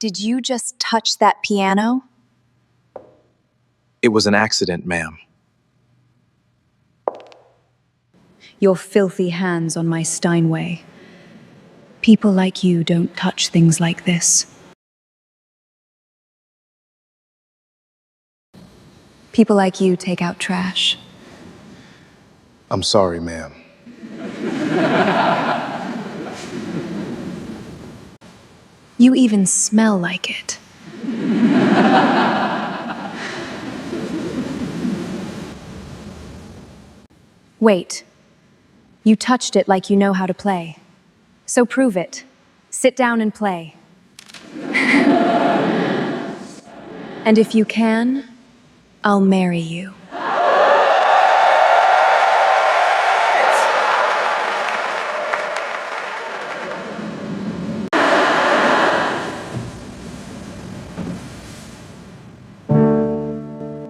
Did you just touch that piano? It was an accident, ma'am. Your filthy hands on my Steinway. People like you don't touch things like this. People like you take out trash. I'm sorry, ma'am. You even smell like it. Wait. You touched it like you know how to play. So prove it. Sit down and play. And if you can, I'll marry you.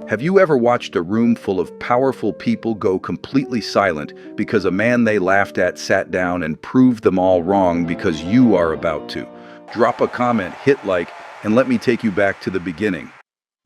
Have you ever watched a room full of powerful people go completely silent because a man they laughed at sat down and proved them all wrong because you are about to? Drop a comment, hit like, and let me take you back to the beginning.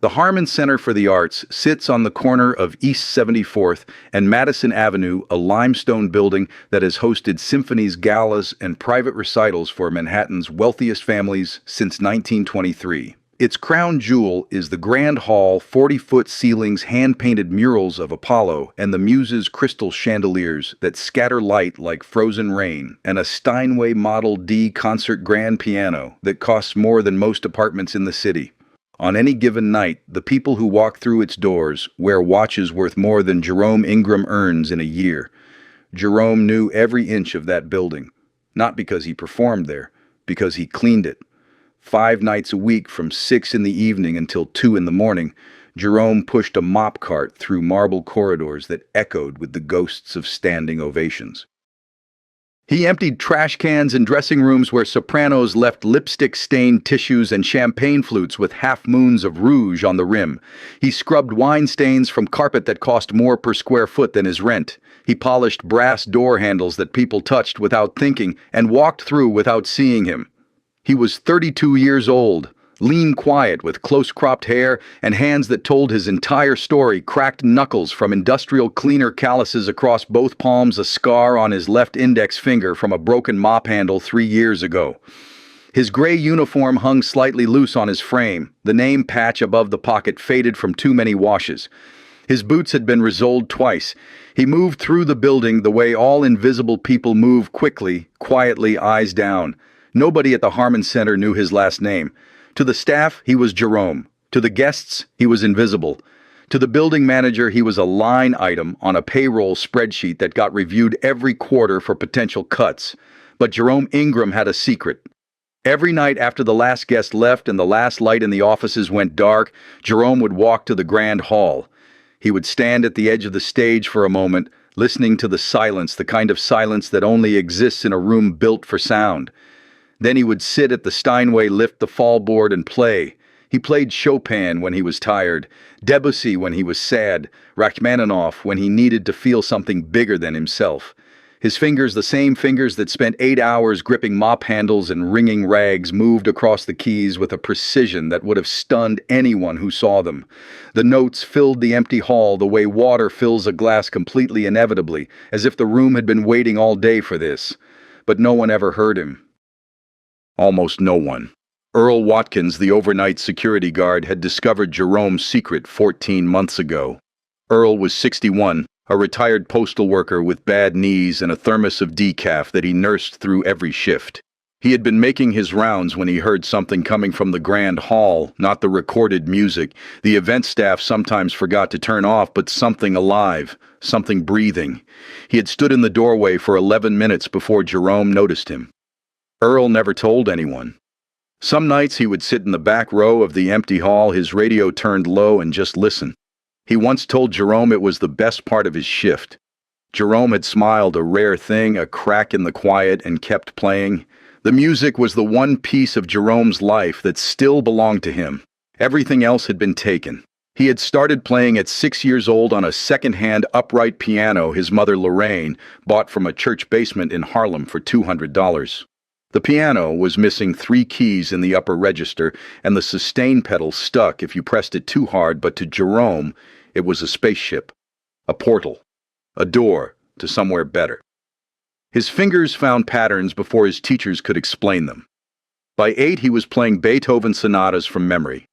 The Harmon Center for the Arts sits on the corner of East 74th and Madison Avenue, a limestone building that has hosted symphonies, galas, and private recitals for Manhattan's wealthiest families since 1923. Its crown jewel is the Grand Hall 40-foot ceilings hand-painted murals of Apollo and the Muses' crystal chandeliers that scatter light like frozen rain, and a Steinway Model D concert grand piano that costs more than most apartments in the city. On any given night, the people who walk through its doors wear watches worth more than Jerome Ingram earns in a year. Jerome knew every inch of that building, not because he performed there, because he cleaned it. 5 nights a week from 6 in the evening until 2 in the morning, Jerome pushed a mop cart through marble corridors that echoed with the ghosts of standing ovations. He emptied trash cans in dressing rooms where sopranos left lipstick-stained tissues and champagne flutes with half-moons of rouge on the rim. He scrubbed wine stains from carpet that cost more per square foot than his rent. He polished brass door handles that people touched without thinking and walked through without seeing him. He was 32 years old, lean quiet with close-cropped hair and hands that told his entire story, cracked knuckles from industrial cleaner calluses across both palms, a scar on his left index finger from a broken mop handle 3 years ago. His gray uniform hung slightly loose on his frame, the name patch above the pocket faded from too many washes. His boots had been resoled twice. He moved through the building the way all invisible people move, quickly, quietly, eyes down. Nobody at the Harmon Center knew his last name. To the staff, he was Jerome. To the guests, he was invisible. To the building manager, he was a line item on a payroll spreadsheet that got reviewed every quarter for potential cuts. But Jerome Ingram had a secret. Every night after the last guest left and the last light in the offices went dark, Jerome would walk to the Grand Hall. He would stand at the edge of the stage for a moment, listening to the silence, the kind of silence that only exists in a room built for sound. Then he would sit at the Steinway, lift the fallboard, and play. He played Chopin when he was tired, Debussy when he was sad, Rachmaninoff when he needed to feel something bigger than himself. His fingers, the same fingers that spent 8 hours gripping mop handles and wringing rags, moved across the keys with a precision that would have stunned anyone who saw them. The notes filled the empty hall the way water fills a glass completely inevitably, as if the room had been waiting all day for this. But no one ever heard him. Almost no one. Earl Watkins, the overnight security guard, had discovered Jerome's secret 14 months ago. Earl was 61, a retired postal worker with bad knees and a thermos of decaf that he nursed through every shift. He had been making his rounds when he heard something coming from the Grand Hall, not the recorded music. The event staff sometimes forgot to turn off, but something alive, something breathing. He had stood in the doorway for 11 minutes before Jerome noticed him. Earl never told anyone. Some nights he would sit in the back row of the empty hall, his radio turned low, and just listen. He once told Jerome it was the best part of his shift. Jerome had smiled, a rare thing, a crack in the quiet, and kept playing. The music was the one piece of Jerome's life that still belonged to him. Everything else had been taken. He had started playing at 6 years old on a second-hand upright piano his mother Lorraine bought from a church basement in Harlem for $200. The piano was missing 3 keys in the upper register, and the sustain pedal stuck if you pressed it too hard, but to Jerome, it was a spaceship, a portal, a door to somewhere better. His fingers found patterns before his teachers could explain them. By 8, he was playing Beethoven sonatas from memory.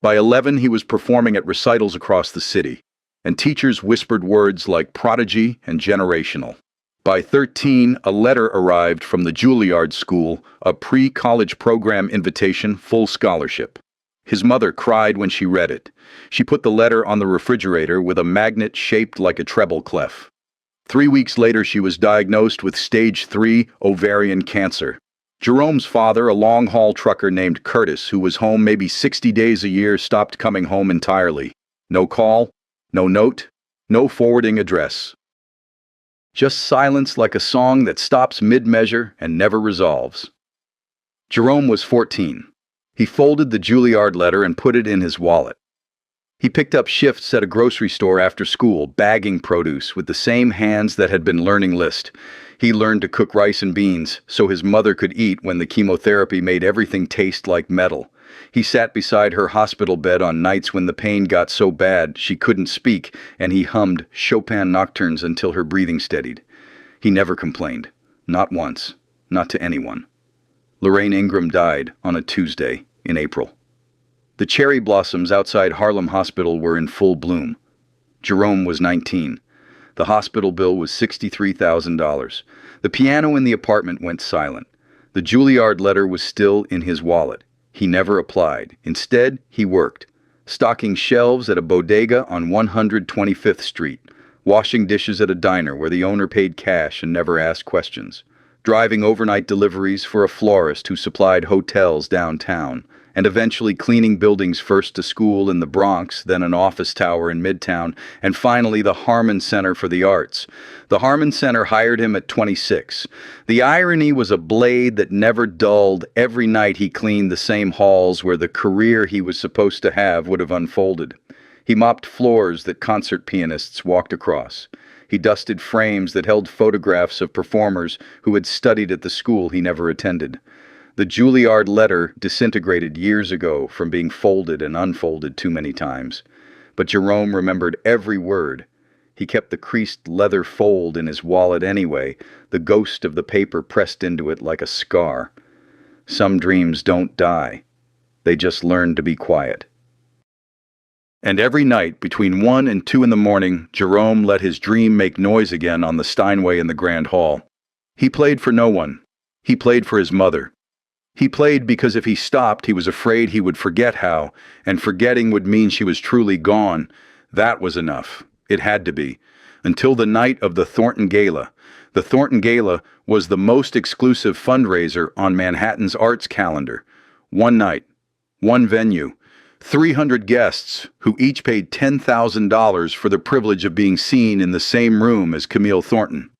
By 11, he was performing at recitals across the city, and teachers whispered words like prodigy and generational. By 13, a letter arrived from the Juilliard School, a pre-college program invitation, full scholarship. His mother cried when she read it. She put the letter on the refrigerator with a magnet shaped like a treble clef. 3 weeks later, she was diagnosed with stage 3 ovarian cancer. Jerome's father, a long-haul trucker named Curtis, who was home maybe 60 days a year, stopped coming home entirely. No call, no note, no forwarding address. Just silence like a song that stops mid-measure and never resolves. Jerome was 14. He folded the Juilliard letter and put it in his wallet. He picked up shifts at a grocery store after school, bagging produce with the same hands that had been learning list. He learned to cook rice and beans so his mother could eat when the chemotherapy made everything taste like metal. He sat beside her hospital bed on nights when the pain got so bad she couldn't speak, and he hummed Chopin nocturnes until her breathing steadied. He never complained. Not once. Not to anyone. Lorraine Ingram died on a Tuesday in April. The cherry blossoms outside Harlem Hospital were in full bloom. Jerome was 19. The hospital bill was $63,000. The piano in the apartment went silent. The Juilliard letter was still in his wallet. He never applied. Instead, he worked, stocking shelves at a bodega on 125th Street, washing dishes at a diner where the owner paid cash and never asked questions, driving overnight deliveries for a florist who supplied hotels downtown, and eventually cleaning buildings, first a school in the Bronx, then an office tower in Midtown, and finally the Harmon Center for the Arts. The Harmon Center hired him at 26. The irony was a blade that never dulled. Every night he cleaned the same halls where the career he was supposed to have would have unfolded. He mopped floors that concert pianists walked across. He dusted frames that held photographs of performers who had studied at the school he never attended. The Juilliard letter disintegrated years ago from being folded and unfolded too many times. But Jerome remembered every word. He kept the creased leather fold in his wallet anyway, the ghost of the paper pressed into it like a scar. Some dreams don't die. They just learn to be quiet. And every night, between 1 and 2 in the morning, Jerome let his dream make noise again on the Steinway in the Grand Hall. He played for no one. He played for his mother. He played because if he stopped, he was afraid he would forget how, and forgetting would mean she was truly gone. That was enough. It had to be. Until the night of the Thornton Gala. The Thornton Gala was the most exclusive fundraiser on Manhattan's arts calendar. One night, one venue, 300 guests who each paid $10,000 for the privilege of being seen in the same room as Camille Thornton.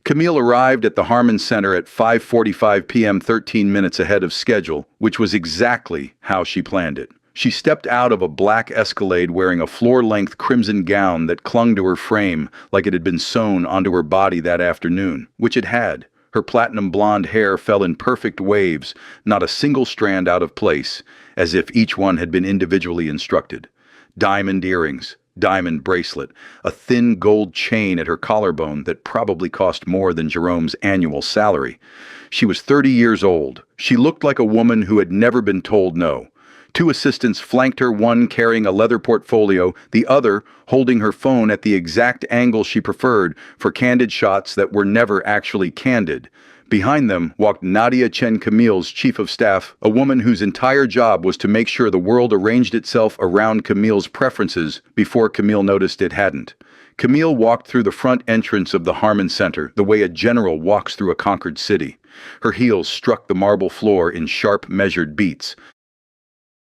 Camille arrived at the Harmon Center at 5:45 p.m., 13 minutes ahead of schedule, which was exactly how she planned it. She stepped out of a black Escalade wearing a floor-length crimson gown that clung to her frame like it had been sewn onto her body that afternoon, which it had. Her platinum blonde hair fell in perfect waves, not a single strand out of place, as if each one had been individually instructed. Diamond earrings, diamond bracelet, a thin gold chain at her collarbone that probably cost more than Jerome's annual salary. She was 30 years old. She looked like a woman who had never been told no. 2 assistants flanked her, one carrying a leather portfolio, the other holding her phone at the exact angle she preferred for candid shots that were never actually candid. Behind them walked Nadia Chen Camille's chief of staff, a woman whose entire job was to make sure the world arranged itself around Camille's preferences before Camille noticed it hadn't. Camille walked through the front entrance of the Harmon Center the way a general walks through a conquered city. Her heels struck the marble floor in sharp, measured beats.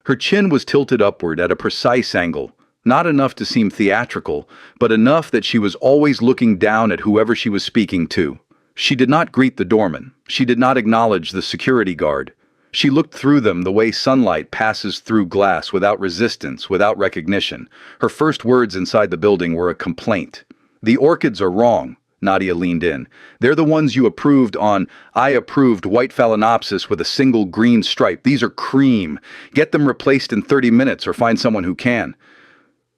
Her chin was tilted upward at a precise angle, not enough to seem theatrical, but enough that she was always looking down at whoever she was speaking to. She did not greet the doorman. She did not acknowledge the security guard. She looked through them the way sunlight passes through glass, without resistance, without recognition. Her first words inside the building were a complaint. "The orchids are wrong. Nadia leaned in. "They're the ones you approved on. I approved white phalaenopsis with a single green stripe. These are cream. Get them replaced in 30 minutes or find someone who can."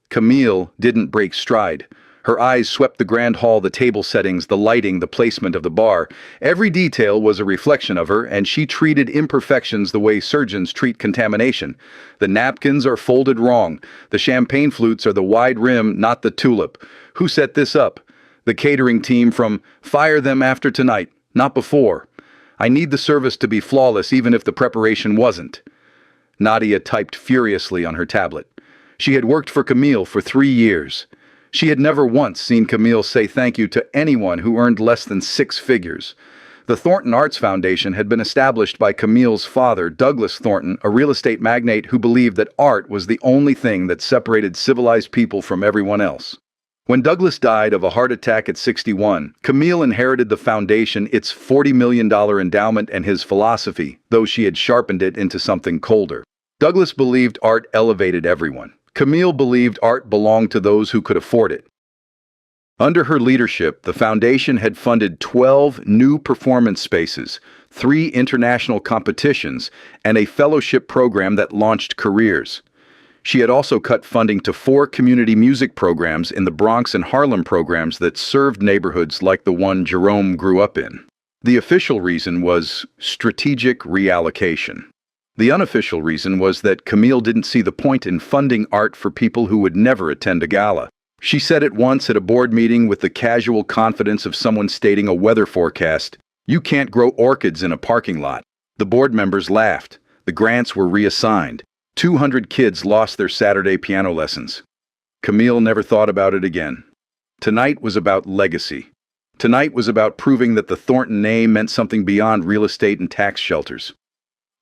Camille didn't break stride. Her eyes swept the grand hall, the table settings, the lighting, the placement of the bar. Every detail was a reflection of her, and she treated imperfections the way surgeons treat contamination. The napkins are folded wrong. The champagne flutes are the wide rim, not the tulip. Who set this up? The catering team from "Fire them after tonight, not before." I need the service to be flawless even if the preparation wasn't. Nadia typed furiously on her tablet. She had worked for Camille for 3 years. She had never once seen Camille say thank you to anyone who earned less than 6 figures. The Thornton Arts Foundation had been established by Camille's father, Douglas Thornton, a real estate magnate who believed that art was the only thing that separated civilized people from everyone else. When Douglas died of a heart attack at 61, Camille inherited the foundation, its $40 million endowment, and his philosophy, though she had sharpened it into something colder. Douglas believed art elevated everyone. Camille believed art belonged to those who could afford it. Under her leadership, the foundation had funded 12 new performance spaces, 3 international competitions, and a fellowship program that launched careers. She had also cut funding to 4 community music programs in the Bronx and Harlem, programs that served neighborhoods like the one Jerome grew up in. The official reason was strategic reallocation. The unofficial reason was that Camille didn't see the point in funding art for people who would never attend a gala. She said it once at a board meeting with the casual confidence of someone stating a weather forecast, "You can't grow orchids in a parking lot." The board members laughed. The grants were reassigned. 200 kids lost their Saturday piano lessons. Camille never thought about it again. Tonight was about legacy. Tonight was about proving that the Thornton name meant something beyond real estate and tax shelters.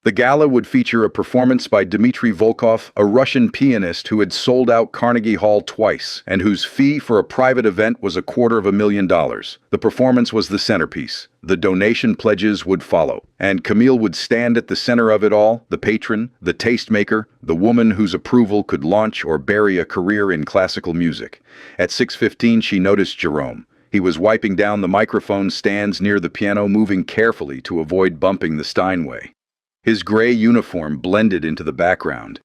The gala would feature a performance by Dmitry Volkov, a Russian pianist who had sold out Carnegie Hall twice, and whose fee for a private event was $250,000. The performance was the centerpiece. The donation pledges would follow, and Camille would stand at the center of it all, the patron, the tastemaker, the woman whose approval could launch or bury a career in classical music. At 6:15, she noticed Jerome. He was wiping down the microphone stands near the piano, moving carefully to avoid bumping the Steinway. His gray uniform blended into the background.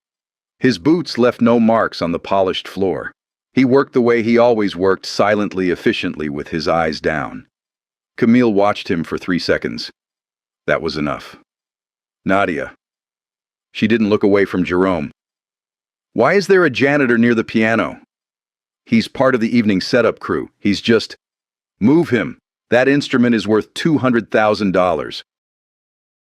His boots left no marks on the polished floor. He worked the way he always worked, silently, efficiently, with his eyes down. Camille watched him for 3 seconds. That was enough. Nadia. She didn't look away from Jerome. "Why is there a janitor near the piano?" "He's part of the evening setup crew. He's just..." "Move him. That instrument is worth $200,000.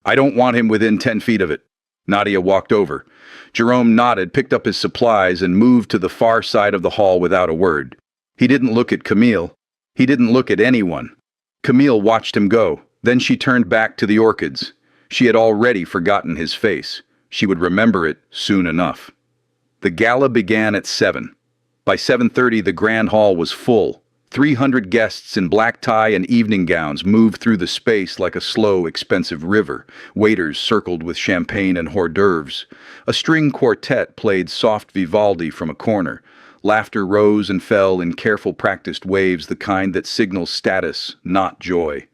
"I don't want him within 10 feet of it." Nadia walked over. Jerome nodded, picked up his supplies, and moved to the far side of the hall without a word. He didn't look at Camille. He didn't look at anyone. Camille watched him go. Then she turned back to the orchids. She had already forgotten his face. She would remember it soon enough. The gala began at 7. By 7:30, the grand hall was full. 300 guests in black tie and evening gowns moved through the space like a slow, expensive river. Waiters circled with champagne and hors d'oeuvres. A string quartet played soft Vivaldi from a corner. Laughter rose and fell in careful, practiced waves, the kind that signals status, not joy.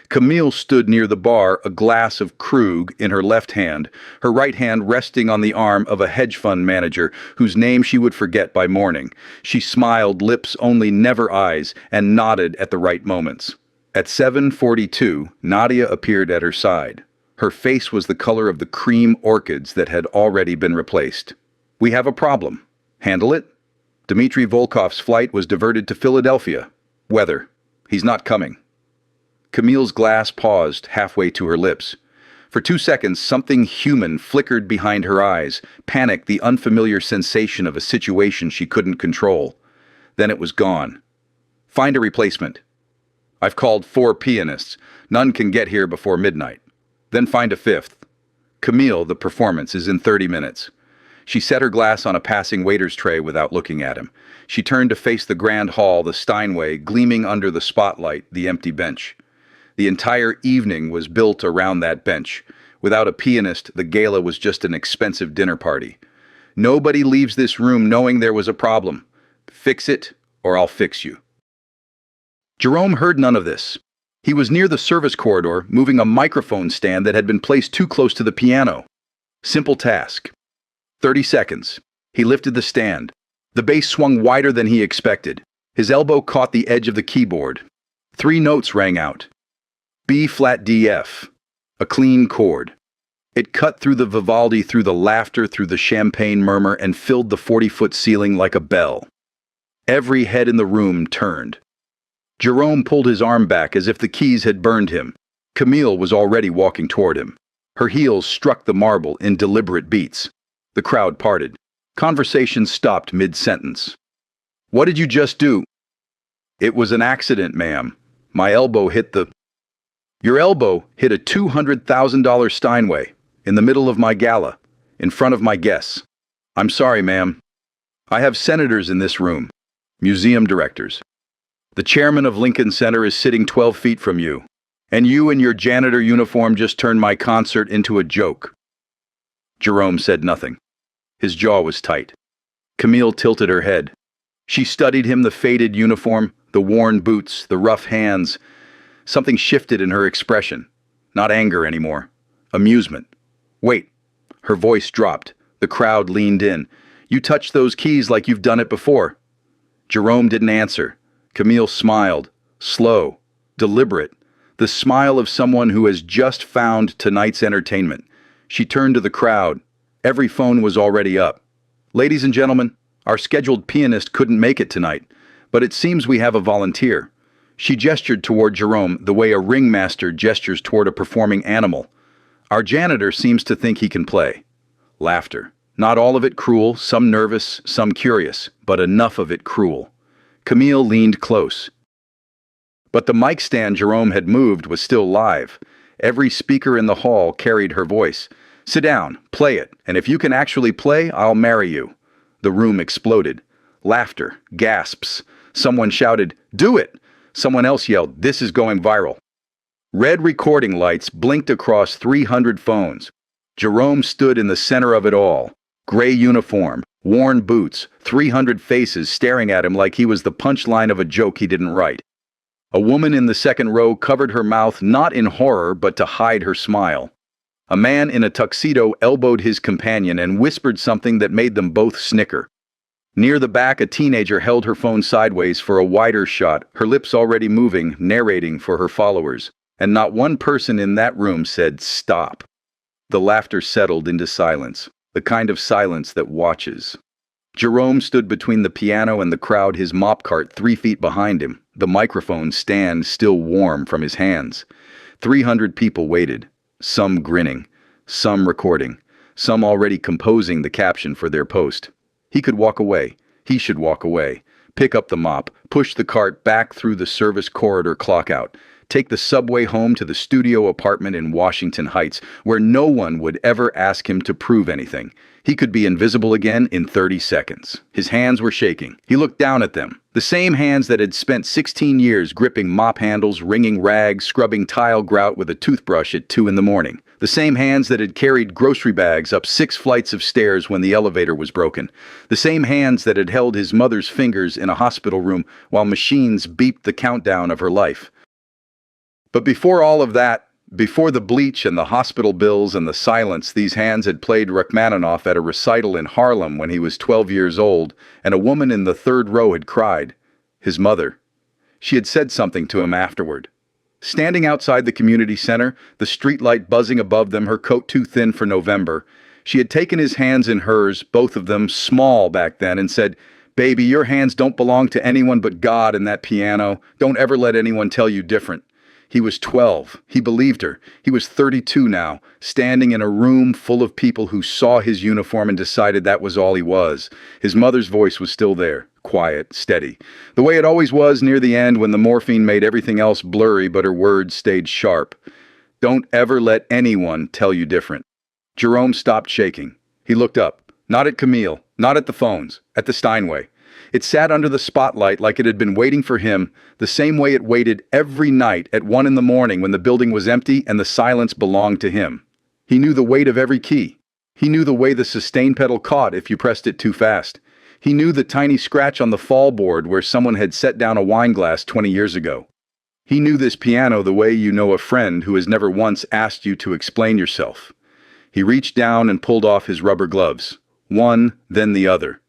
Camille stood near the bar, a glass of Krug in her left hand, her right hand resting on the arm of a hedge fund manager whose name she would forget by morning. She smiled, lips only, never eyes, and nodded at the right moments. At 7:42, Nadia appeared at her side. Her face was the color of the cream orchids that had already been replaced. "We have a problem. Handle it?" Dmitry Volkov's flight was diverted to Philadelphia. "Weather. He's not coming." Camille's glass paused halfway to her lips. For 2 seconds, something human flickered behind her eyes, panic, the unfamiliar sensation of a situation she couldn't control. Then it was gone. "Find a replacement." "I've called 4 pianists. None can get here before midnight." "Then find a 5th. "Camille, the performance is in 30 minutes. She set her glass on a passing waiter's tray without looking at him. She turned to face the grand hall, the Steinway, gleaming under the spotlight, the empty bench. The entire evening was built around that bench. Without a pianist, the gala was just an expensive dinner party. Nobody leaves this room knowing there was a problem. Fix it, or I'll fix you. Jerome heard none of this. He was near the service corridor, moving a microphone stand that had been placed too close to the piano. Simple task. 30 seconds. He lifted the stand. The bass swung wider than he expected. His elbow caught the edge of the keyboard. 3 notes rang out. B flat D F. A clean chord. It cut through the Vivaldi, through the laughter, through the champagne murmur, and filled the 40-foot ceiling like a bell. Every head in the room turned. Jerome pulled his arm back as if the keys had burned him. Camille was already walking toward him. Her heels struck the marble in deliberate beats. The crowd parted. Conversation stopped mid-sentence. "What did you just do?" "It was an accident, ma'am. My elbow hit the—" "Your elbow hit a $200,000 Steinway, in the middle of my gala, in front of my guests. I'm sorry, ma'am. I have senators in this room, museum directors. The chairman of Lincoln Center is sitting 12 feet from you, and you in your janitor uniform just turned my concert into a joke." Jerome said nothing. His jaw was tight. Camille tilted her head. She studied him, the faded uniform, the worn boots, the rough hands. Something shifted in her expression. Not anger anymore. Amusement. "Wait." Her voice dropped. The crowd leaned in. "You touched those keys like you've done it before." Jerome didn't answer. Camille smiled. Slow. Deliberate. The smile of someone who has just found tonight's entertainment. She turned to the crowd. Every phone was already up. "Ladies and gentlemen, our scheduled pianist couldn't make it tonight, but it seems we have a volunteer." She gestured toward Jerome the way a ringmaster gestures toward a performing animal. "Our janitor seems to think he can play." Laughter. Not all of it cruel, some nervous, some curious, but enough of it cruel. Camille leaned close. But the mic stand Jerome had moved was still live. Every speaker in the hall carried her voice. "Sit down, play it, and if you can actually play, I'll marry you." The room exploded. Laughter, gasps. Someone shouted, "Do it!" Someone else yelled, "This is going viral." Red recording lights blinked across 300 phones. Jerome stood in the center of it all. Gray uniform, worn boots, 300 faces staring at him like he was the punchline of a joke he didn't write. A woman in the second row covered her mouth not in horror but to hide her smile. A man in a tuxedo elbowed his companion and whispered something that made them both snicker. Near the back, a teenager held her phone sideways for a wider shot, her lips already moving, narrating for her followers. And not one person in that room said, "Stop." The laughter settled into silence, the kind of silence that watches. Jerome stood between the piano and the crowd, his mop cart 3 feet behind him, the microphone stand still warm from his hands. 300 people waited, some grinning, some recording, some already composing the caption for their post. He could walk away. He should walk away. Pick up the mop, push the cart back through the service corridor, clock out. Take the subway home to the studio apartment in Washington Heights, where no one would ever ask him to prove anything. He could be invisible again in 30 seconds. His hands were shaking. He looked down at them. The same hands that had spent 16 years gripping mop handles, wringing rags, scrubbing tile grout with a toothbrush at 2 in the morning. The same hands that had carried grocery bags up 6 flights of stairs when the elevator was broken. The same hands that had held his mother's fingers in a hospital room while machines beeped the countdown of her life. But before all of that, before the bleach and the hospital bills and the silence, these hands had played Rachmaninoff at a recital in Harlem when he was 12 years old, and a woman in the third row had cried. His mother. She had said something to him afterward. Standing outside the community center, the streetlight buzzing above them, her coat too thin for November, she had taken his hands in hers, both of them small back then, and said, "Baby, your hands don't belong to anyone but God and that piano. Don't ever let anyone tell you different." He was 12. He believed her. He was 32 now, standing in a room full of people who saw his uniform and decided that was all he was. His mother's voice was still there, quiet, steady. The way it always was near the end when the morphine made everything else blurry but her words stayed sharp. Don't ever let anyone tell you different. Jerome stopped shaking. He looked up, not at Camille, not at the phones, at the Steinway. It sat under the spotlight like it had been waiting for him, the same way it waited every night at 1 in the morning when the building was empty and the silence belonged to him. He knew the weight of every key. He knew the way the sustain pedal caught if you pressed it too fast. He knew the tiny scratch on the fallboard where someone had set down a wine glass 20 years ago. He knew this piano the way you know a friend who has never once asked you to explain yourself. He reached down and pulled off his rubber gloves, one, then the other.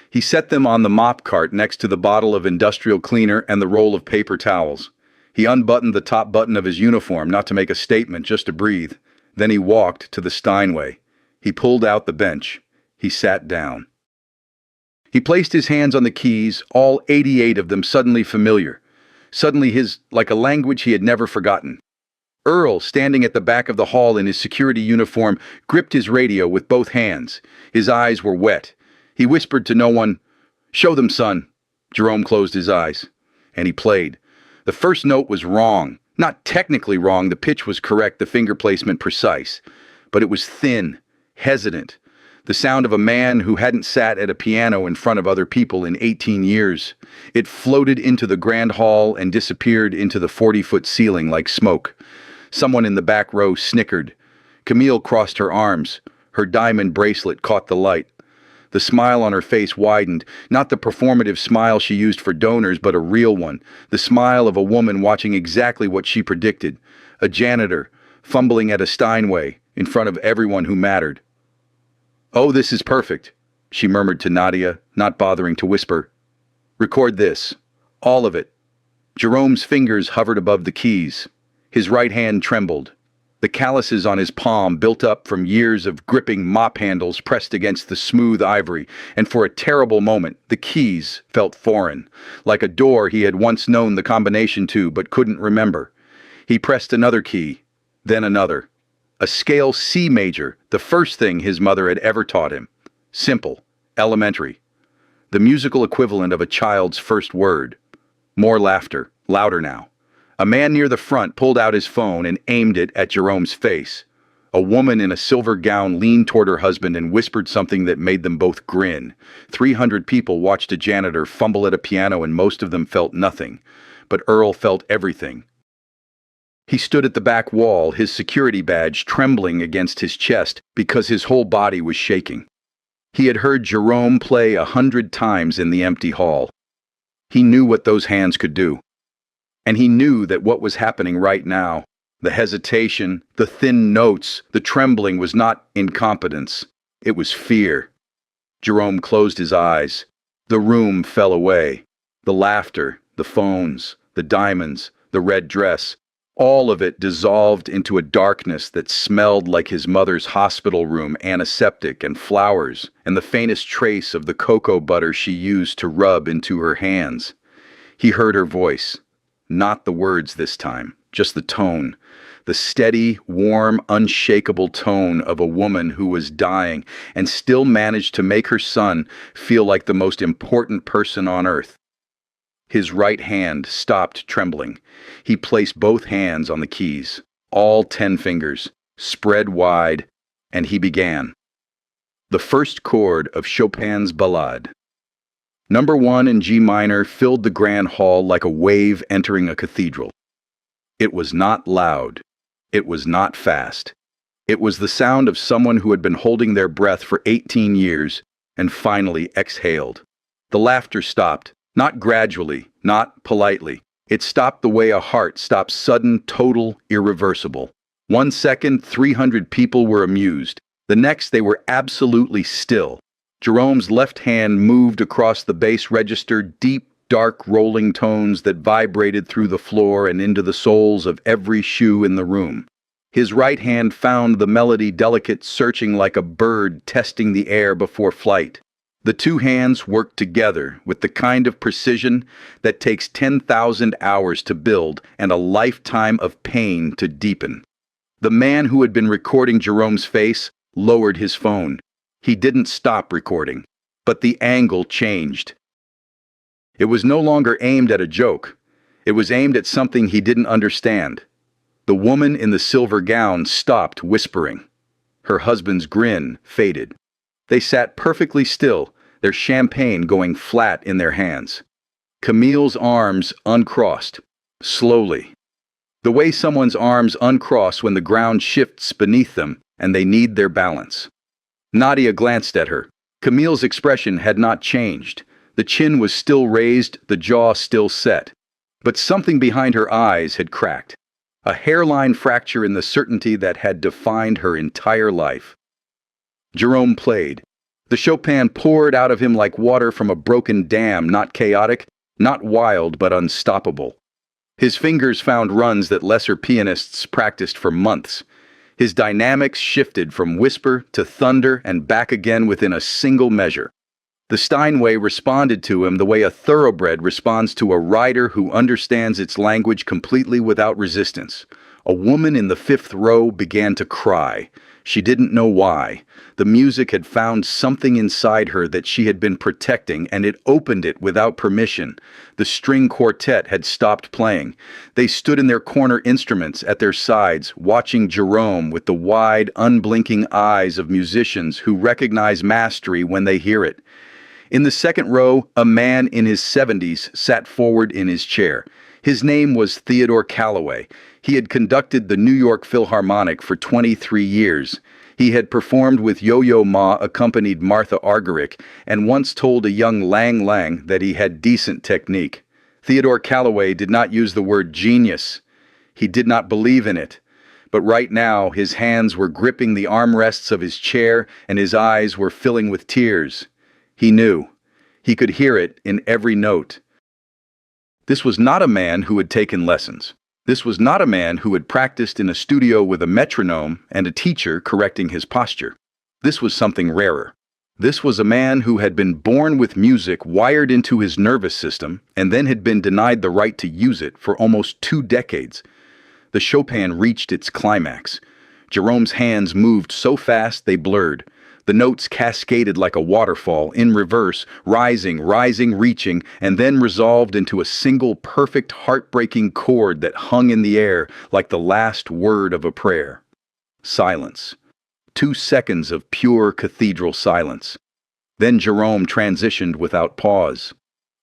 He set them on the mop cart next to the bottle of industrial cleaner and the roll of paper towels. He unbuttoned the top button of his uniform, not to make a statement, just to breathe. Then he walked to the Steinway. He pulled out the bench. He sat down. He placed his hands on the keys, all 88 of them suddenly familiar. Suddenly his, like a language he had never forgotten. Earl, standing at the back of the hall in his security uniform, gripped his radio with both hands. His eyes were wet. He whispered to no one, "Show them, son." Jerome closed his eyes, and he played. The first note was wrong. Not technically wrong, the pitch was correct, the finger placement precise. But it was thin, hesitant. The sound of a man who hadn't sat at a piano in front of other people in 18 years. It floated into the grand hall and disappeared into the 40-foot ceiling like smoke. Someone in the back row snickered. Camille crossed her arms. Her diamond bracelet caught the light. The smile on her face widened, not the performative smile she used for donors, but a real one. The smile of a woman watching exactly what she predicted. A janitor, fumbling at a Steinway, in front of everyone who mattered. "Oh, this is perfect," she murmured to Nadia, not bothering to whisper. "Record this. All of it." Jerome's fingers hovered above the keys. His right hand trembled. The calluses on his palm built up from years of gripping mop handles pressed against the smooth ivory, and for a terrible moment, the keys felt foreign, like a door he had once known the combination to but couldn't remember. He pressed another key, then another. A scale C major, the first thing his mother had ever taught him. Simple, elementary. The musical equivalent of a child's first word. More laughter, louder now. A man near the front pulled out his phone and aimed it at Jerome's face. A woman in a silver gown leaned toward her husband and whispered something that made them both grin. 300 people watched a janitor fumble at a piano and most of them felt nothing. But Earl felt everything. He stood at the back wall, his security badge trembling against his chest because his whole body was shaking. He had heard Jerome play 100 times in the empty hall. He knew what those hands could do. And he knew that what was happening right now, the hesitation, the thin notes, the trembling was not incompetence. It was fear. Jerome closed his eyes. The room fell away. The laughter, the phones, the diamonds, the red dress, all of it dissolved into a darkness that smelled like his mother's hospital room, antiseptic and flowers, and the faintest trace of the cocoa butter she used to rub into her hands. He heard her voice. Not the words this time, just the tone. The steady, warm, unshakable tone of a woman who was dying and still managed to make her son feel like the most important person on earth. His right hand stopped trembling. He placed both hands on the keys, all 10 fingers, spread wide, and he began. The first chord of Chopin's Ballade. Number 1 in G minor filled the grand hall like a wave entering a cathedral. It was not loud. It was not fast. It was the sound of someone who had been holding their breath for 18 years and finally exhaled. The laughter stopped. Not gradually, not politely. It stopped the way a heart stops sudden, total, irreversible. 1 second, 300 people were amused. The next, they were absolutely still. Jerome's left hand moved across the bass register, deep, dark, rolling tones that vibrated through the floor and into the soles of every shoe in the room. His right hand found the melody delicate, searching like a bird testing the air before flight. The two hands worked together with the kind of precision that takes 10,000 hours to build and a lifetime of pain to deepen. The man who had been recording Jerome's face lowered his phone. He didn't stop recording, but the angle changed. It was no longer aimed at a joke. It was aimed at something he didn't understand. The woman in the silver gown stopped whispering. Her husband's grin faded. They sat perfectly still, their champagne going flat in their hands. Camille's arms uncrossed, slowly. The way someone's arms uncross when the ground shifts beneath them and they need their balance. Nadia glanced at her. Camille's expression had not changed. The chin was still raised, the jaw still set. But something behind her eyes had cracked. A hairline fracture in the certainty that had defined her entire life. Jerome played. The Chopin poured out of him like water from a broken dam, not chaotic, not wild, but unstoppable. His fingers found runs that lesser pianists practiced for months. His dynamics shifted from whisper to thunder and back again within a single measure. The Steinway responded to him the way a thoroughbred responds to a rider who understands its language completely without resistance. A woman in the fifth row began to cry. She didn't know why. The music had found something inside her that she had been protecting, and it opened it without permission. The string quartet had stopped playing. They stood in their corner instruments at their sides, watching Jerome with the wide, unblinking eyes of musicians who recognize mastery when they hear it. In the second row, a man in his 70s sat forward in his chair. His name was Theodore Calloway. He had conducted the New York Philharmonic for 23 years. He had performed with Yo-Yo Ma accompanied Martha Argerich, and once told a young Lang Lang that he had decent technique. Theodore Calloway did not use the word genius. He did not believe in it. But right now, his hands were gripping the armrests of his chair, and his eyes were filling with tears. He knew. He could hear it in every note. This was not a man who had taken lessons. This was not a man who had practiced in a studio with a metronome and a teacher correcting his posture. This was something rarer. This was a man who had been born with music wired into his nervous system and then had been denied the right to use it for almost 2 decades. The Chopin reached its climax. Jerome's hands moved so fast they blurred. The notes cascaded like a waterfall, in reverse, rising, reaching, and then resolved into a single perfect, heartbreaking chord that hung in the air like the last word of a prayer. Silence. 2 seconds of pure cathedral silence. Then Jerome transitioned without pause.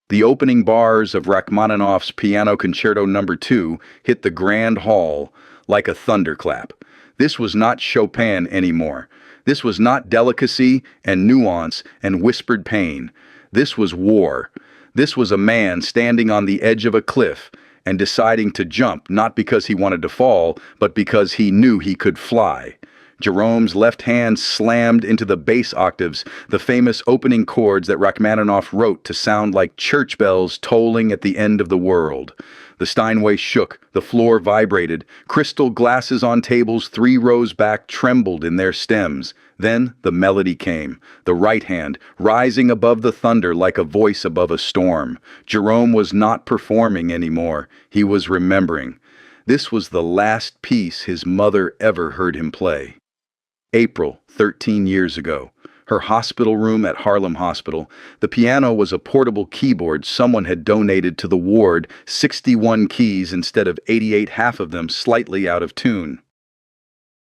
The opening bars of Rachmaninoff's Piano Concerto No. 2 hit the grand hall like a thunderclap. This was not Chopin anymore. This was not delicacy and nuance and whispered pain. This was war. This was a man standing on the edge of a cliff and deciding to jump not because he wanted to fall, but because he knew he could fly. Jerome's left hand slammed into the bass octaves, the famous opening chords that Rachmaninoff wrote to sound like church bells tolling at the end of the world. The Steinway shook, the floor vibrated, crystal glasses on tables 3 rows back trembled in their stems. Then the melody came, the right hand, rising above the thunder like a voice above a storm. Jerome was not performing anymore, he was remembering. This was the last piece his mother ever heard him play. April, 13 years ago. Her hospital room at Harlem Hospital. The piano was a portable keyboard someone had donated to the ward, 61 keys instead of 88, half of them slightly out of tune.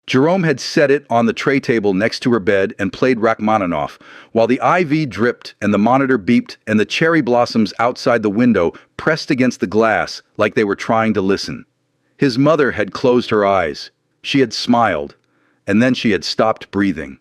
Jerome had set it on the tray table next to her bed and played Rachmaninoff, while the IV dripped and the monitor beeped and the cherry blossoms outside the window pressed against the glass like they were trying to listen. His mother had closed her eyes. She had smiled, and then she had stopped breathing.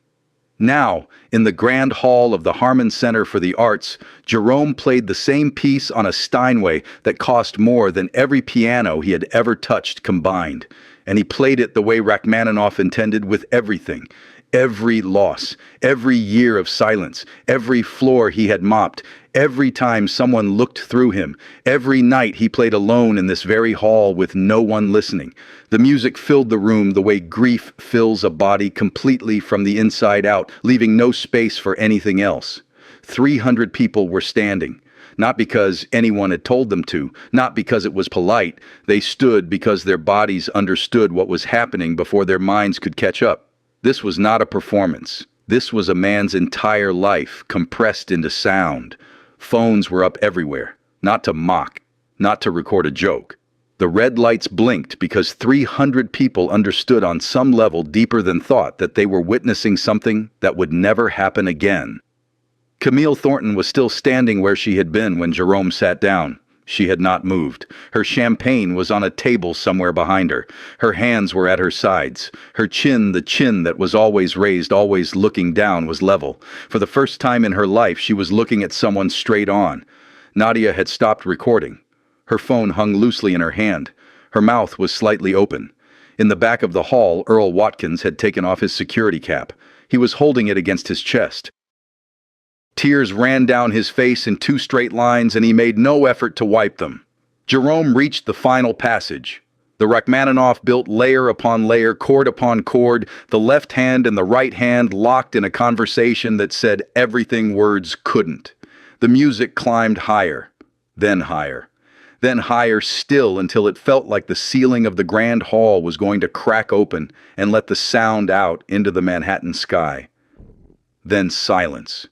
Now, in the grand hall of the Harmon Center for the Arts, Jerome played the same piece on a Steinway that cost more than every piano he had ever touched combined. And he played it the way Rachmaninoff intended, with everything. Every loss, every year of silence, every floor he had mopped, every time someone looked through him, every night he played alone in this very hall with no one listening. The music filled the room the way grief fills a body completely from the inside out, leaving no space for anything else. 300 people were standing. Not because anyone had told them to, not because it was polite. They stood because their bodies understood what was happening before their minds could catch up. This was not a performance. This was a man's entire life compressed into sound. Phones were up everywhere, not to mock, not to record a joke. The red lights blinked because 300 people understood on some level deeper than thought that they were witnessing something that would never happen again. Camille Thornton was still standing where she had been when Jerome sat down. She had not moved. Her champagne was on a table somewhere behind her. Her hands were at her sides. Her chin, the chin that was always raised, always looking down, was level. For the first time in her life, she was looking at someone straight on. Nadia had stopped recording. Her phone hung loosely in her hand. Her mouth was slightly open. In the back of the hall, Earl Watkins had taken off his security cap. He was holding it against his chest. Tears ran down his face in 2 straight lines, and he made no effort to wipe them. Jerome reached the final passage. The Rachmaninoff built layer upon layer, chord upon chord, the left hand and the right hand locked in a conversation that said everything words couldn't. The music climbed higher, then higher still, until it felt like the ceiling of the grand hall was going to crack open and let the sound out into the Manhattan sky. Then silence.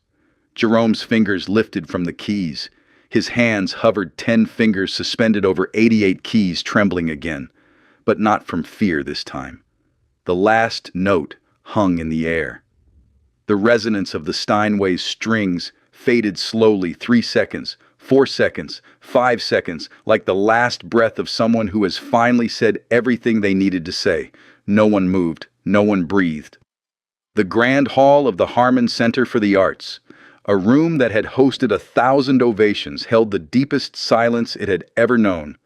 Jerome's fingers lifted from the keys. His hands hovered 10 fingers suspended over 88 keys, trembling again, but not from fear this time. The last note hung in the air. The resonance of the Steinway's strings faded slowly, 3 seconds, 4 seconds, 5 seconds, like the last breath of someone who has finally said everything they needed to say. No one moved, no one breathed. The grand hall of the Harmon Center for the Arts, a room that had hosted 1,000 ovations, held the deepest silence it had ever known.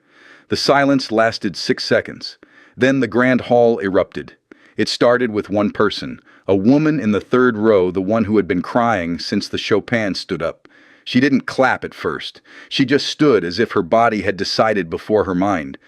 The silence lasted 6 seconds. Then the grand hall erupted. It started with one person, a woman in the 3rd row, the one who had been crying since the Chopin stood up. She didn't clap at first. She just stood as if her body had decided before her mind.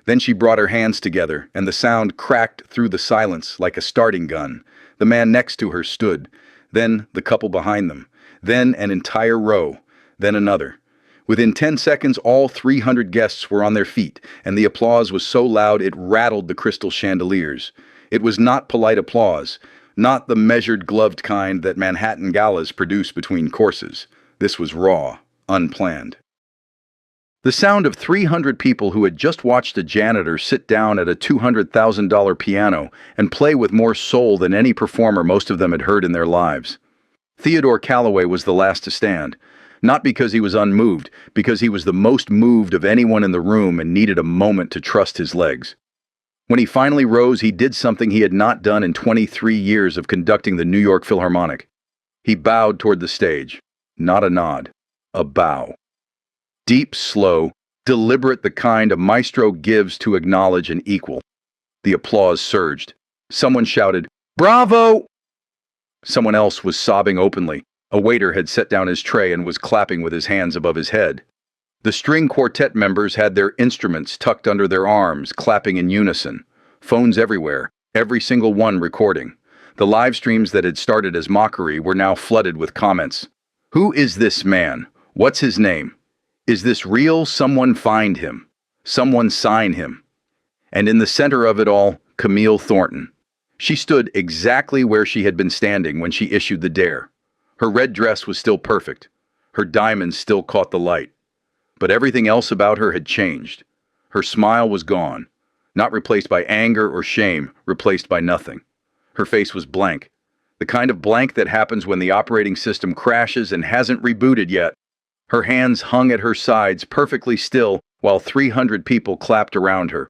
Then she brought her hands together, and the sound cracked through the silence like a starting gun. The man next to her stood. Then the couple behind them. Then an entire row. Then another. Within 10 seconds, all 300 guests were on their feet, and the applause was so loud it rattled the crystal chandeliers. It was not polite applause, not the measured, gloved kind that Manhattan galas produce between courses. This was raw, unplanned. The sound of 300 people who had just watched a janitor sit down at a $200,000 piano and play with more soul than any performer most of them had heard in their lives. Theodore Calloway was the last to stand, not because he was unmoved, because he was the most moved of anyone in the room and needed a moment to trust his legs. When he finally rose, he did something he had not done in 23 years of conducting the New York Philharmonic. He bowed toward the stage. Not a nod, a bow. Deep, slow, deliberate, the kind a maestro gives to acknowledge an equal. The applause surged. Someone shouted, "Bravo!" Someone else was sobbing openly. A waiter had set down his tray and was clapping with his hands above his head. The string quartet members had their instruments tucked under their arms, clapping in unison. Phones everywhere, every single one recording. The live streams that had started as mockery were now flooded with comments. Who is this man? What's his name? Is this real? Someone find him. Someone sign him. And in the center of it all, Camille Thornton. She stood exactly where she had been standing when she issued the dare. Her red dress was still perfect. Her diamonds still caught the light. But everything else about her had changed. Her smile was gone, not replaced by anger or shame, replaced by nothing. Her face was blank. The kind of blank that happens when the operating system crashes and hasn't rebooted yet. Her hands hung at her sides, perfectly still, while 300 people clapped around her.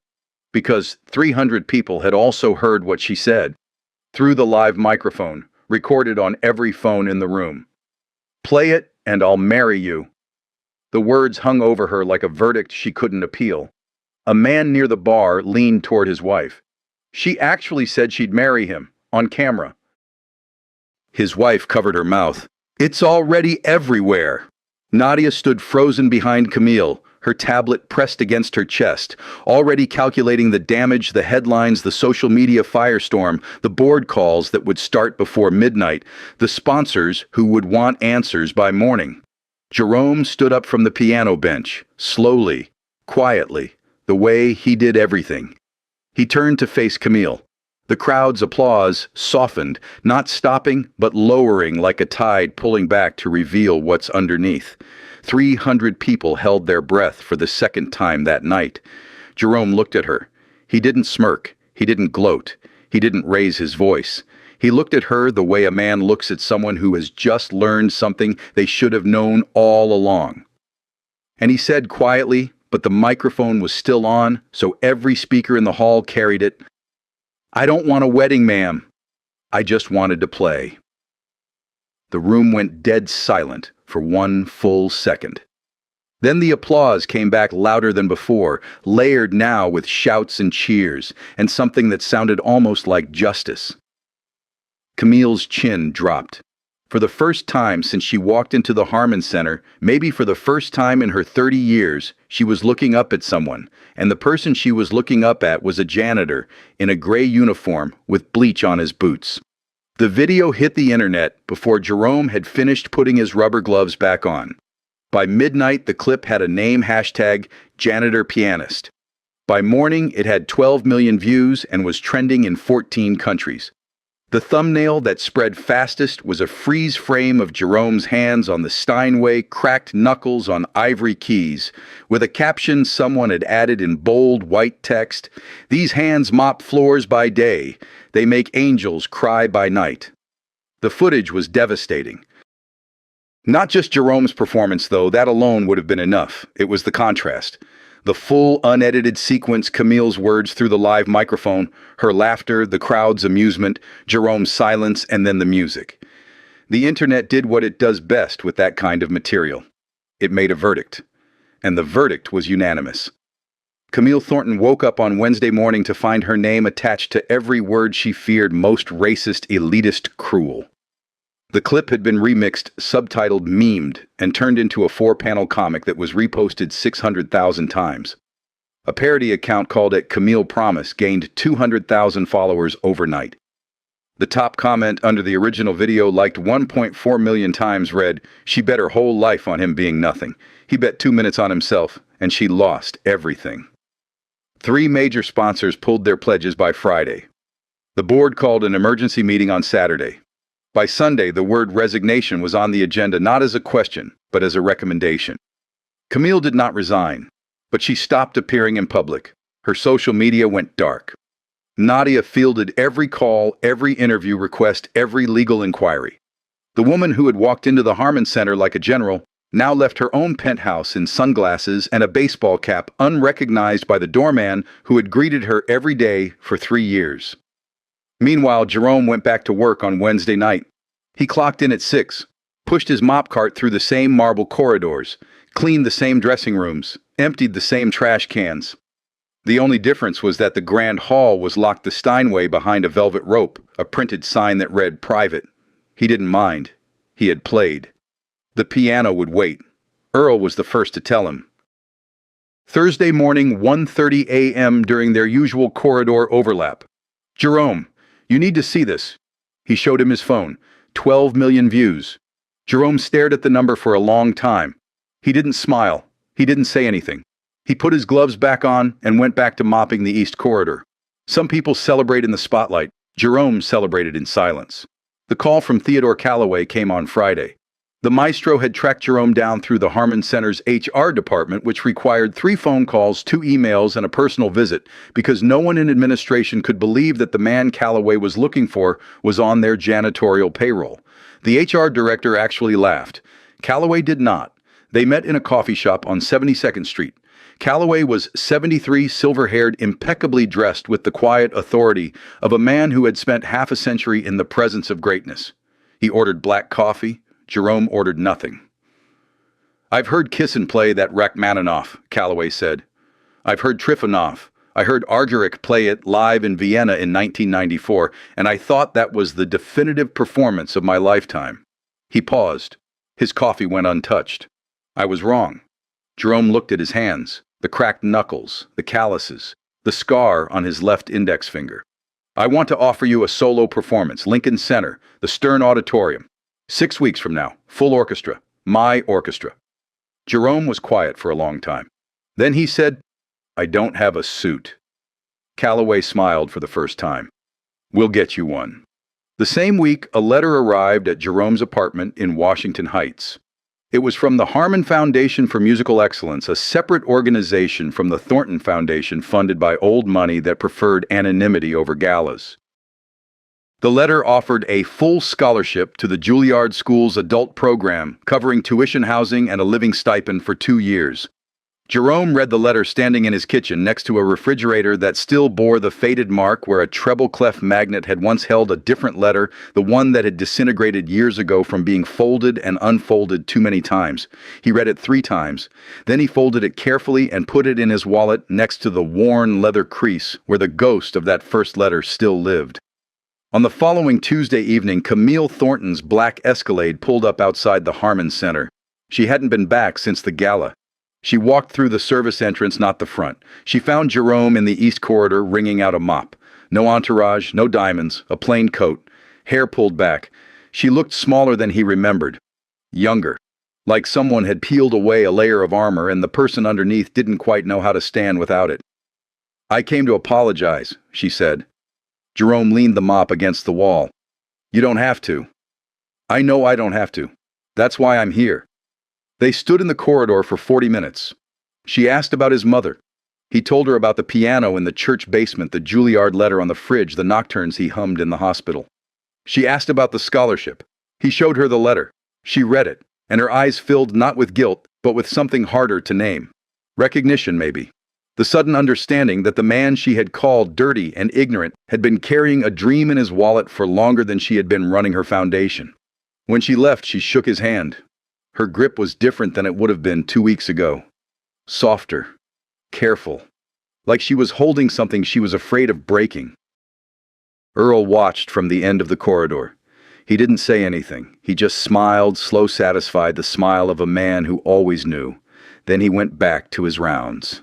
Because 300 people had also heard what she said, through the live microphone, recorded on every phone in the room. "Play it, and I'll marry you." The words hung over her like a verdict she couldn't appeal. A man near the bar leaned toward his wife. She actually said she'd marry him, on camera. His wife covered her mouth. "It's already everywhere." Nadia stood frozen behind Camille, her tablet pressed against her chest, already calculating the damage, the headlines, the social media firestorm, the board calls that would start before midnight, the sponsors who would want answers by morning. Jerome stood up from the piano bench, slowly, quietly, the way he did everything. He turned to face Camille. The crowd's applause softened, not stopping, but lowering like a tide pulling back to reveal what's underneath. 300 people held their breath for the second time that night. Jerome looked at her. He didn't smirk. He didn't gloat. He didn't raise his voice. He looked at her the way a man looks at someone who has just learned something they should have known all along. And he said quietly, but the microphone was still on, so every speaker in the hall carried it, "I don't want a wedding, ma'am. I just wanted to play." The room went dead silent for 1 full second. Then the applause came back louder than before, layered now with shouts and cheers, and something that sounded almost like justice. Camille's chin dropped. For the first time since she walked into the Harmon Center, maybe for the first time in her 30 years, she was looking up at someone, and the person she was looking up at was a janitor in a gray uniform with bleach on his boots. The video hit the internet before Jerome had finished putting his rubber gloves back on. By midnight, the clip had a name hashtag janitor pianist. By morning, it had 12 million views and was trending in 14 countries. The thumbnail that spread fastest was a freeze frame of Jerome's hands on the Steinway, cracked knuckles on ivory keys, with a caption someone had added in bold white text, "These hands mop floors by day. They make angels cry by night." The footage was devastating. Not just Jerome's performance, though, that alone would have been enough. It was the contrast. The full, unedited sequence, Camille's words through the live microphone, her laughter, the crowd's amusement, Jerome's silence, and then the music. The internet did what it does best with that kind of material. It made a verdict. And the verdict was unanimous. Camille Thornton woke up on Wednesday morning to find her name attached to every word she feared most racist, elitist, cruel. The clip had been remixed, subtitled Memed, and turned into a 4-panel comic that was reposted 600,000 times. A parody account called it Camille Promise gained 200,000 followers overnight. The top comment under the original video, liked 1.4 million times, read, "She bet her whole life on him being nothing. He bet 2 minutes on himself, and she lost everything." 3 major sponsors pulled their pledges by Friday. The board called an emergency meeting on Saturday. By Sunday, the word resignation was on the agenda not as a question, but as a recommendation. Camille did not resign, but she stopped appearing in public. Her social media went dark. Nadia fielded every call, every interview request, every legal inquiry. The woman who had walked into the Harmon Center like a general now left her own penthouse in sunglasses and a baseball cap, unrecognized by the doorman who had greeted her every day for 3 years. Meanwhile, Jerome went back to work on Wednesday night. He clocked in at 6, pushed his mop cart through the same marble corridors, cleaned the same dressing rooms, emptied the same trash cans. The only difference was that the grand hall was locked the Steinway behind a velvet rope, a printed sign that read private. He didn't mind. He had played. The piano would wait. Earl was the first to tell him. Thursday morning, 1:30 a.m. during their usual corridor overlap. "Jerome, you need to see this." He showed him his phone. 12 million views. Jerome stared at the number for a long time. He didn't smile. He didn't say anything. He put his gloves back on and went back to mopping the East Corridor. Some people celebrate in the spotlight. Jerome celebrated in silence. The call from Theodore Calloway came on Friday. The maestro had tracked Jerome down through the Harmon Center's HR department, which required 3 phone calls, 2 emails, and a personal visit, because no one in administration could believe that the man Calloway was looking for was on their janitorial payroll. The HR director actually laughed. Calloway did not. They met in a coffee shop on 72nd Street. Calloway was 73, silver-haired, impeccably dressed with the quiet authority of a man who had spent half a century in the presence of greatness. He ordered black coffee. Jerome ordered nothing. "I've heard Kissin play that Rachmaninoff," Calloway said. "I've heard Trifonov. I heard Argerich play it live in Vienna in 1994, and I thought that was the definitive performance of my lifetime." He paused. His coffee went untouched. "I was wrong." Jerome looked at his hands, the cracked knuckles, the calluses, the scar on his left index finger. "I want to offer you a solo performance, Lincoln Center, the Stern Auditorium. 6 weeks from now, full orchestra, my orchestra." Jerome was quiet for a long time. Then he said, "I don't have a suit." Calloway smiled for the first time. "We'll get you one." The same week, a letter arrived at Jerome's apartment in Washington Heights. It was from the Harmon Foundation for Musical Excellence, a separate organization from the Thornton Foundation funded by old money that preferred anonymity over galas. The letter offered a full scholarship to the Juilliard School's adult program, covering tuition, housing, and a living stipend for 2 years. Jerome read the letter standing in his kitchen next to a refrigerator that still bore the faded mark where a treble clef magnet had once held a different letter, the one that had disintegrated years ago from being folded and unfolded too many times. He read it 3 times. Then he folded it carefully and put it in his wallet next to the worn leather crease where the ghost of that first letter still lived. On the following Tuesday evening, Camille Thornton's black Escalade pulled up outside the Harmon Center. She hadn't been back since the gala. She walked through the service entrance, not the front. She found Jerome in the east corridor wringing out a mop. No entourage, no diamonds, a plain coat, hair pulled back. She looked smaller than he remembered. Younger. Like someone had peeled away a layer of armor and the person underneath didn't quite know how to stand without it. "I came to apologize," she said. Jerome leaned the mop against the wall. "You don't have to." "I know I don't have to. That's why I'm here." They stood in the corridor for 40 minutes. She asked about his mother. He told her about the piano in the church basement, the Juilliard letter on the fridge, the nocturnes he hummed in the hospital. She asked about the scholarship. He showed her the letter. She read it, and her eyes filled not with guilt, but with something harder to name. Recognition, maybe. The sudden understanding that the man she had called dirty and ignorant had been carrying a dream in his wallet for longer than she had been running her foundation. When she left, she shook his hand. Her grip was different than it would have been 2 weeks ago. Softer. Careful. Like she was holding something she was afraid of breaking. Earl watched from the end of the corridor. He didn't say anything. He just smiled, slow satisfied, the smile of a man who always knew. Then he went back to his rounds.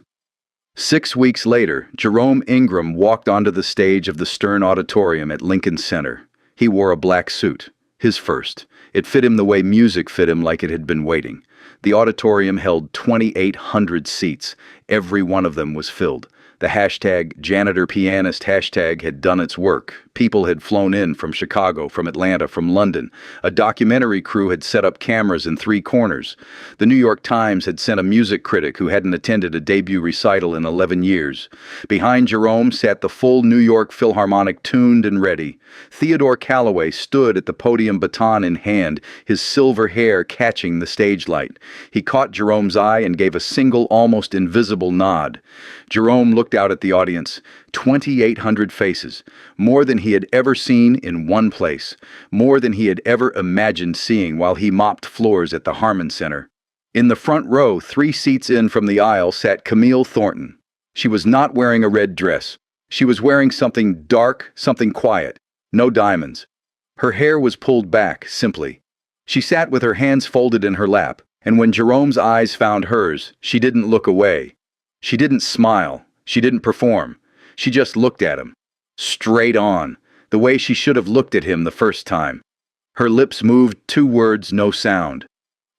6 weeks later, Jerome Ingram walked onto the stage of the Stern Auditorium at Lincoln Center. He wore a black suit. His first. It fit him the way music fit him, like it had been waiting. The auditorium held 2,800 seats. Every one of them was filled. The hashtag Janitor Pianist hashtag had done its work. People had flown in from Chicago, from Atlanta, from London. A documentary crew had set up cameras in 3 corners. The New York Times had sent a music critic who hadn't attended a debut recital in 11 years. Behind Jerome sat the full New York Philharmonic, tuned and ready. Theodore Calloway stood at the podium, baton in hand, his silver hair catching the stage light. He caught Jerome's eye and gave a single, almost invisible nod. Jerome looked out at the audience. 2,800 faces. More than he had ever seen in one place. More than he had ever imagined seeing while he mopped floors at the Harmon Center. In the front row, 3 seats in from the aisle, sat Camille Thornton. She was not wearing a red dress. She was wearing something dark, something quiet. No diamonds. Her hair was pulled back, simply. She sat with her hands folded in her lap, and when Jerome's eyes found hers, she didn't look away. She didn't smile. She didn't perform. She just looked at him. Straight on, the way she should have looked at him the first time. Her lips moved 2 words, no sound.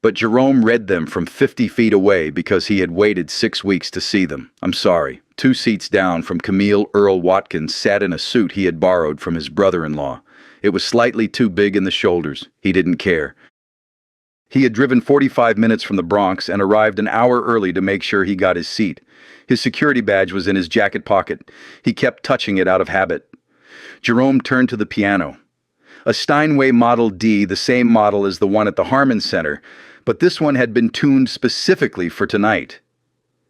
But Jerome read them from 50 feet away because he had waited 6 weeks to see them. I'm sorry. 2 seats down from Camille, Earl Watkins sat in a suit he had borrowed from his brother-in-law. It was slightly too big in the shoulders. He didn't care. He had driven 45 minutes from the Bronx and arrived an hour early to make sure he got his seat. His security badge was in his jacket pocket. He kept touching it out of habit. Jerome turned to the piano. A Steinway Model D, the same model as the one at the Harmon Center, but this one had been tuned specifically for tonight.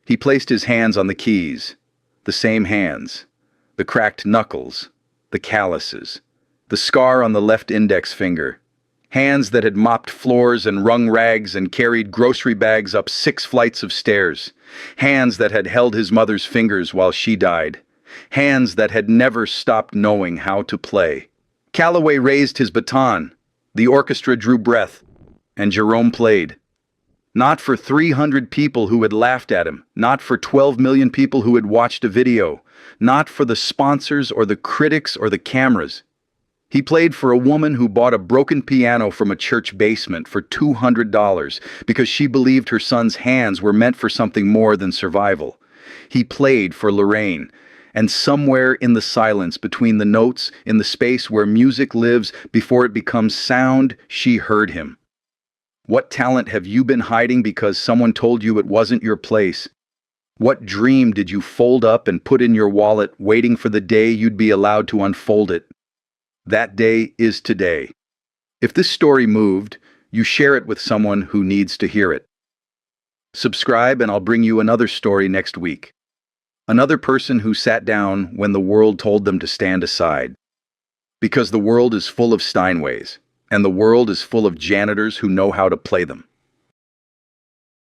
He placed his hands on the keys. The same hands. The cracked knuckles. The calluses. The scar on the left index finger. Hands that had mopped floors and wrung rags and carried grocery bags up 6 flights of stairs. Hands that had held his mother's fingers while she died. Hands that had never stopped knowing how to play. Calloway raised his baton. The orchestra drew breath. And Jerome played. Not for 300 people who had laughed at him. Not for 12 million people who had watched a video. Not for the sponsors or the critics or the cameras. He played for a woman who bought a broken piano from a church basement for $200 because she believed her son's hands were meant for something more than survival. He played for Lorraine, and somewhere in the silence between the notes, in the space where music lives before it becomes sound, she heard him. What talent have you been hiding because someone told you it wasn't your place? What dream did you fold up and put in your wallet, waiting for the day you'd be allowed to unfold it? That day is today. If this story moved, you share it with someone who needs to hear it. Subscribe and I'll bring you another story next week. Another person who sat down when the world told them to stand aside. Because the world is full of Steinways, and the world is full of janitors who know how to play them.